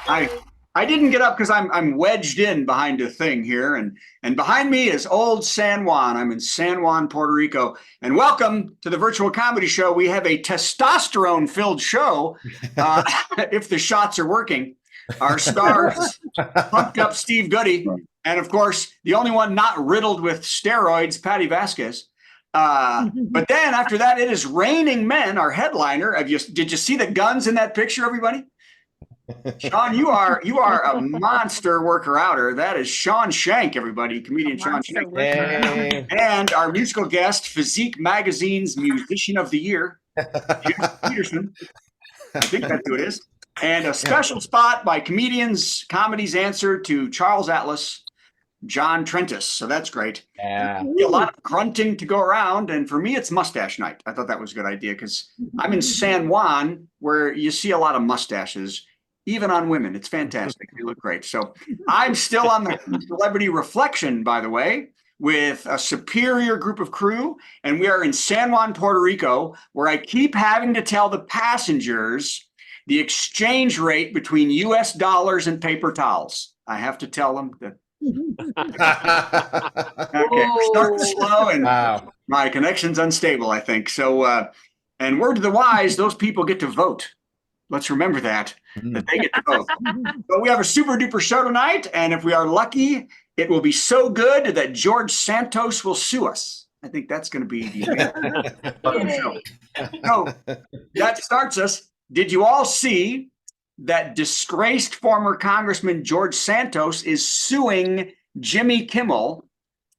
I didn't get up because I'm wedged in behind a thing here, and behind me is old San Juan. I'm in San Juan, Puerto Rico, and welcome to the virtual comedy show. We have a testosterone-filled show, if the shots are working. Our stars, pumped up Steve Goody, and of course the only one not riddled with steroids, Patty Vasquez. But then after that, it is Raining Men, our headliner. Did you see the guns in that picture, everybody? Sean, you are a monster worker outer. That is Sean Shank, everybody, comedian Sean Shank. Hey. And our musical guest, Physique Magazine's Musician of the Year, Jeff Peterson. I think that's who it is. And a special spot by comedians, comedy's answer to Charles Atlas, John Trentis. So that's great. Yeah. A lot of grunting to go around. And for me, it's mustache night. I thought that was a good idea because I'm in San Juan where you see a lot of mustaches, even on women. It's fantastic. They look great. So I'm still on the Celebrity Reflection, by the way, with a superior group of crew. And we are in San Juan, Puerto Rico, where I keep having to tell the passengers the exchange rate between US dollars and paper towels. I have to tell them that. Okay, we're starting slow and my connection's unstable, I think. So, and word to the wise, those people get to vote. Let's remember that they get to vote. But we have a super duper show tonight, and if we are lucky, it will be so good that George Santos will sue us. I think that's going to be the show. So that starts us. Did you all see that disgraced former Congressman George Santos is suing Jimmy Kimmel?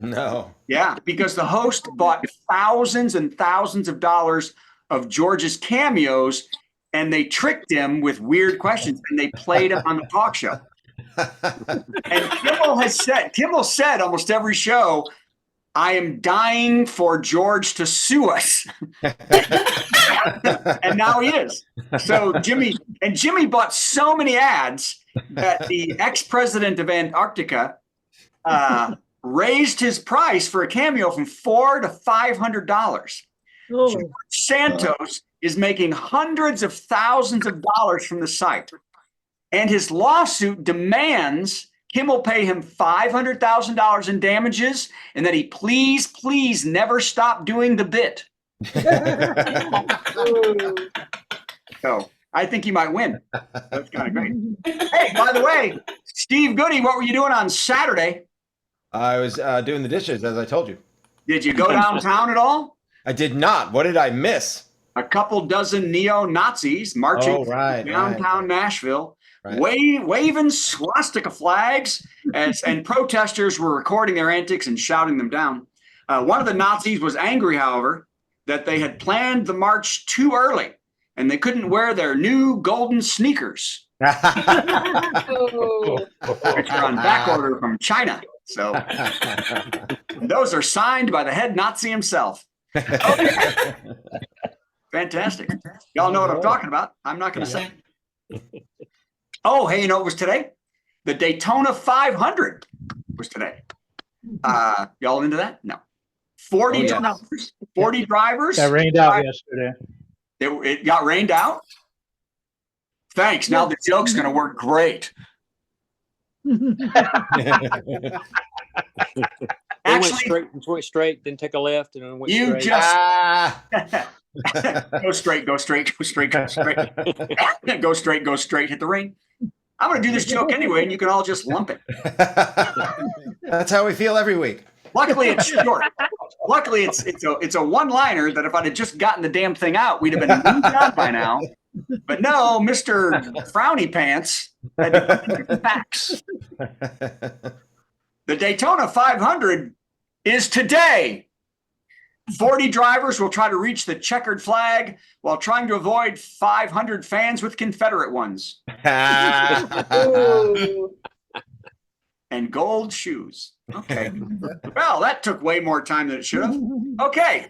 No. Yeah, because the host bought thousands and thousands of dollars of George's cameos, and they tricked him with weird questions, and they played him on the talk show. And Kimmel said almost every show, I am dying for George to sue us. And now he is. So Jimmy bought so many ads that the ex-president of Antarctica raised his price for a cameo from $400 to $500. Oh. George Santos is making hundreds of thousands of dollars from the site. And his lawsuit demands Kimmel pay him $500,000 in damages and that he please never stop doing the bit. So I think he might win. That's kind of great. Hey, by the way, Steve Goody, what were you doing on Saturday? I was doing the dishes, as I told you. Did you go downtown at all? I did not. What did I miss? A couple dozen neo-Nazis marching downtown Nashville. Right. Waving swastika flags and protesters were recording their antics and shouting them down. One of the Nazis was angry, however, that they had planned the march too early and they couldn't wear their new golden sneakers, which are on back order from China. So those are signed by the head Nazi himself. Okay. Fantastic. Y'all know what I'm talking about. I'm not going to say. Oh, hey, you know what was today? The Daytona 500 was today. Y'all into that? No. 40 drivers. 40 drivers. That rained out yesterday. It got rained out? Thanks. Now the joke's going to work great. Actually, went straight, didn't take a left, and then went you straight. Go straight, go straight, go straight, go straight. Go straight, go straight, hit the ring. I'm going to do this joke anyway, and you can all just lump it. That's how we feel every week. Luckily, it's short. Luckily, it's a one-liner that if I'd have just gotten the damn thing out, we'd have been moved on by now. But no, Mr. Frowny Pants had to put the facts. The Daytona 500 is today. 40 drivers will try to reach the checkered flag while trying to avoid 500 fans with Confederate ones. And gold shoes. Okay. Well, that took way more time than it should have. Okay.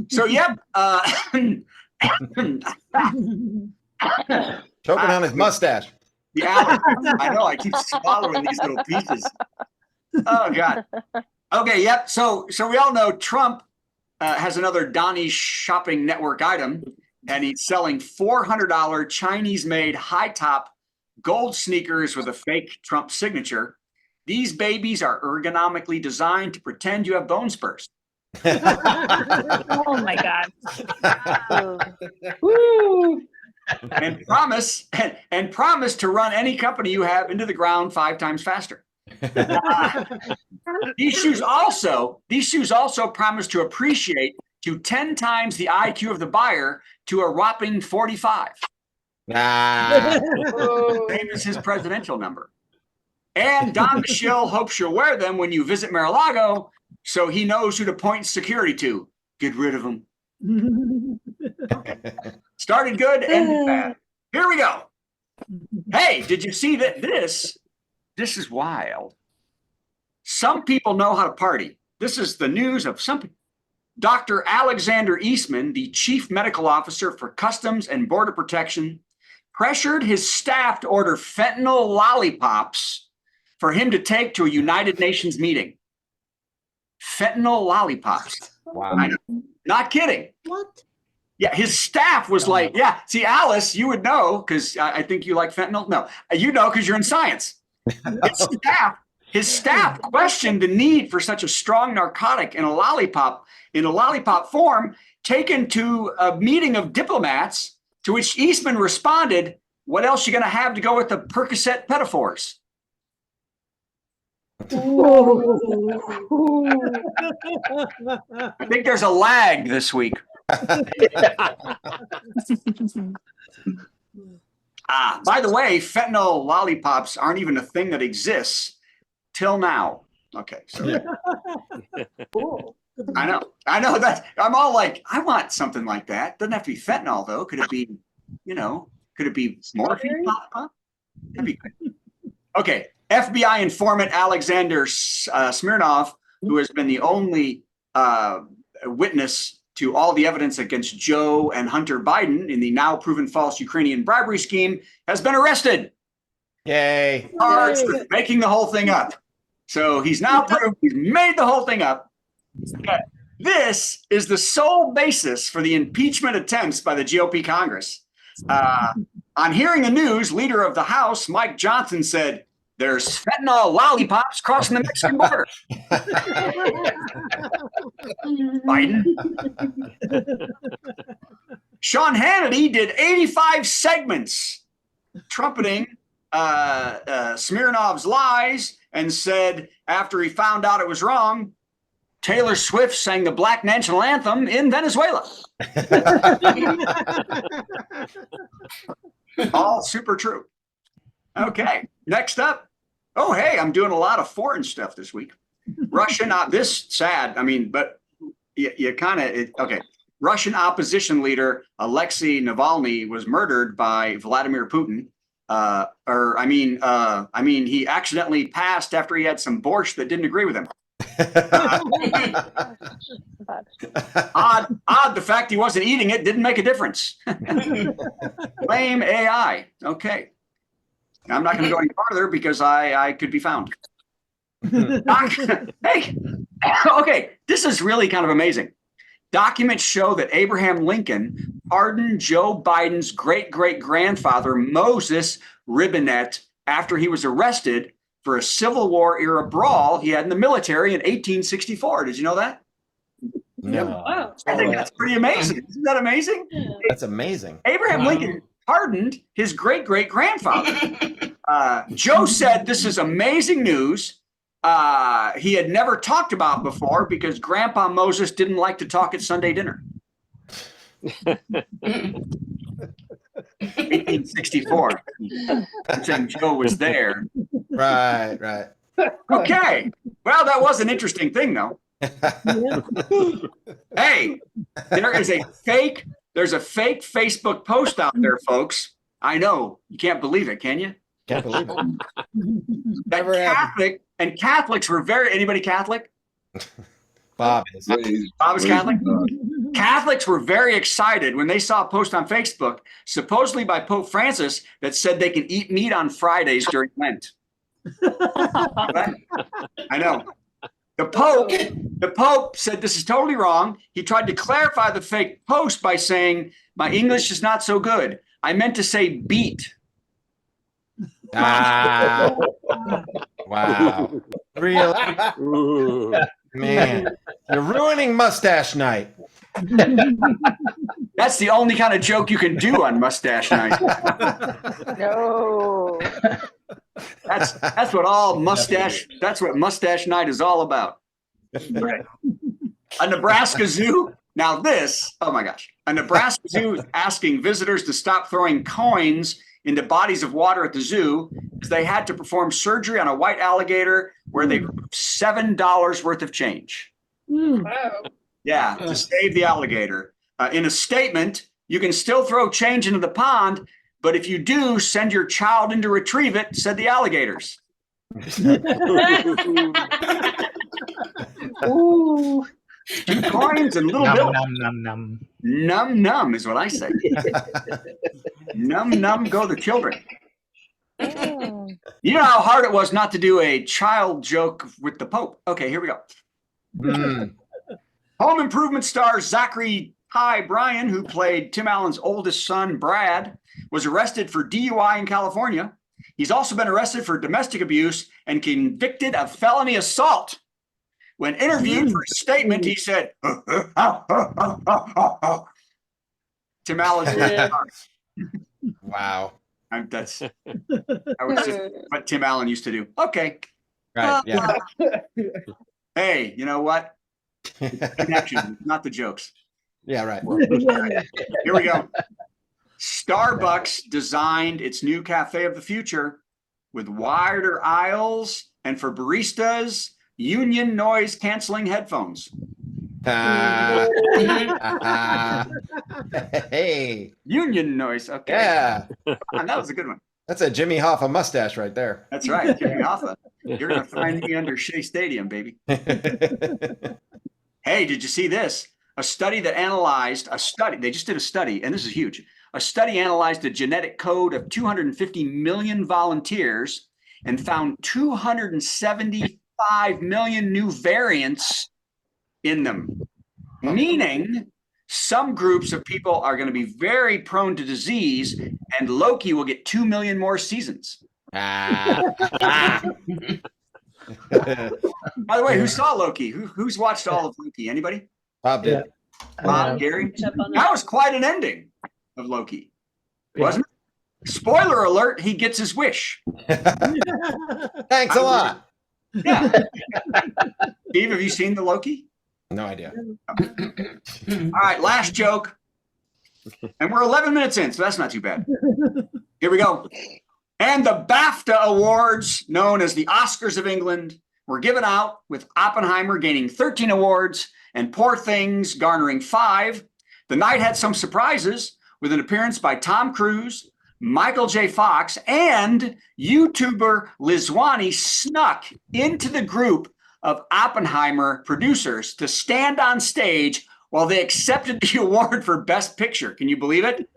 So, yep. Choking on his mustache. Yeah, I know. I keep swallowing these little pieces. Oh, God. Okay, yep. So we all know Trump has another Donnie Shopping Network item, and he's selling $400 Chinese-made high-top gold sneakers with a fake Trump signature. These babies are ergonomically designed to pretend you have bone spurs. Oh my God. And promise to run any company you have into the ground 5 times faster. These shoes also promise to appreciate to 10 times the IQ of the buyer to a whopping 45. Ah. Same as his presidential number. And Don the Shill hopes you'll wear them when you visit Mar-a-Lago, so he knows who to point security to. Get rid of them. Okay. Started good, ended bad. Here we go. Hey, did you see that this is wild. Some people know how to party. This is the news of some people. Dr. Alexander Eastman, the chief medical officer for Customs and Border Protection, pressured his staff to order fentanyl lollipops for him to take to a United Nations meeting. Fentanyl lollipops. Wow. I know. Not kidding. What? Yeah, his staff was like, yeah. See, Alice, you would know because I think you like fentanyl. No, you know because you're in science. His staff questioned the need for such a strong narcotic in a lollipop form taken to a meeting of diplomats, to which Eastman responded, "What else you going to have to go with the Percocet pedophores?" I think there's a lag this week. By the way, fentanyl lollipops aren't even a thing that exists till now. Okay, so Cool. I know that I'm all like, I want something like that. Doesn't have to be fentanyl though. Could it be, morphine pop? That'd be good. Okay, FBI informant Alexander Smirnov, who has been the only witness to all the evidence against Joe and Hunter Biden in the now proven false Ukrainian bribery scheme, has been arrested. Yay. Charged with making the whole thing up. So he's now proved he's made the whole thing up. Okay. This is the sole basis for the impeachment attempts by the GOP Congress. On hearing the news, leader of the House, Mike Johnson, said, "There's fentanyl lollipops crossing the Mexican border." Biden. Sean Hannity did 85 segments trumpeting Smirnov's lies and said after he found out it was wrong, Taylor Swift sang the Black National Anthem in Venezuela. All super true. Okay, next up. Oh, hey, I'm doing a lot of foreign stuff this week. Russian, this sad, but you kind of, okay. Russian opposition leader Alexei Navalny was murdered by Vladimir Putin. He accidentally passed after he had some borscht that didn't agree with him. Odd, the fact he wasn't eating it didn't make a difference. Blame AI. Okay. I'm not going to go any farther because I could be found. Hey, okay, this is really kind of amazing. Documents show that Abraham Lincoln pardoned Joe Biden's great-great-grandfather, Moses Ribinette, after he was arrested for a Civil War era brawl he had in the military in 1864. Did you know that? No. Wow. I think that's pretty amazing. Isn't that amazing? That's amazing. Abraham Lincoln pardoned his great-great-grandfather. Joe said this is amazing news. He had never talked about before because Grandpa Moses didn't like to talk at Sunday dinner. 1864. I'm saying Joe was there. Right. Okay. Well, that was an interesting thing, though. Hey, there's a fake Facebook post out there, folks. I know. You can't believe it, can you? Can't believe it. That Catholics were anybody Catholic? Bob is. Bob is Catholic? Catholics were very excited when they saw a post on Facebook, supposedly by Pope Francis, that said they can eat meat on Fridays during Lent. Right? I know. The Pope said this is totally wrong. He tried to clarify the fake post by saying, "My English is not so good. I meant to say beet." Ah, wow. Really? Ooh. Man, you're ruining mustache night. That's the only kind of joke you can do on mustache night. No. That's what all mustache. That's what mustache night is all about. Right. A Nebraska zoo. Now this, oh my gosh, a Nebraska zoo is asking visitors to stop throwing coins into bodies of water at the zoo because they had to perform surgery on a white alligator where they removed $7 worth of change. Yeah, to save the alligator. In a statement, you can still throw change into the pond, but if you do, send your child in to retrieve it, said the alligators. Ooh. 2 coins and little Num, bill. num, num, num. Num num is what I say. Num num go the children. Mm. You know how hard it was not to do a child joke with the Pope. Okay, here we go. Mm. Home Improvement star Zachary Ty Bryan, who played Tim Allen's oldest son, Brad, was arrested for DUI in California. He's also been arrested for domestic abuse and convicted of felony assault. When interviewed for a statement, he said, Tim Allen's Wow. that's that was just what Tim Allen used to do. Okay. Right. Yeah. Hey, you know what? Connection, not the jokes. Yeah. Right. Here we go. Starbucks designed its new cafe of the future with wider aisles and for baristas, union noise canceling headphones. Hey. Union noise. Okay. Yeah. That was a good one. That's a Jimmy Hoffa mustache right there. That's right. Jimmy Hoffa. You're going to find me under Shea Stadium, baby. Hey, did you see this? They just did a study, and this is huge. A study analyzed the genetic code of 250 million volunteers and found 275 million new variants in them, meaning some groups of people are going to be very prone to disease, and Loki will get 2 million more seasons. Ah. By the way, who saw Loki? Who's watched all of Loki? Anybody? Bob did. Bob, Gary? That was quite an ending of Loki, wasn't it? Spoiler alert, he gets his wish. Thanks a lot. Yeah. Steve, have you seen the Loki? No idea. All right, last joke. And we're 11 minutes in, so that's not too bad. Here we go. And the BAFTA Awards, known as the Oscars of England, were given out with Oppenheimer gaining 13 awards and Poor Things garnering 5. The night had some surprises with an appearance by Tom Cruise, Michael J. Fox, and YouTuber Lizwani snuck into the group of Oppenheimer producers to stand on stage while they accepted the award for Best Picture. Can you believe it?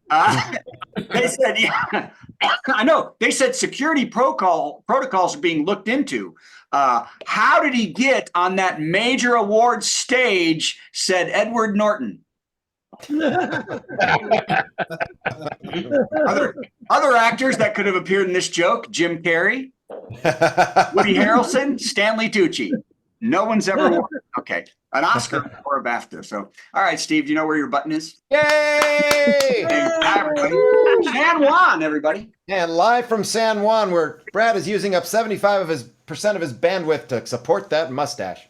They said, yeah, I know. They said security protocols are being looked into. How did he get on that major award stage, said Edward Norton. Other actors that could have appeared in this joke, Jim Carrey, Woody Harrelson, Stanley Tucci. No one's ever won. Okay. An Oscar or a BAFTA. So, all right, Steve, do you know where your button is? Yay! Hey, everybody. San Juan, everybody. And live from San Juan, where Brad is using up 75% of his bandwidth to support that mustache.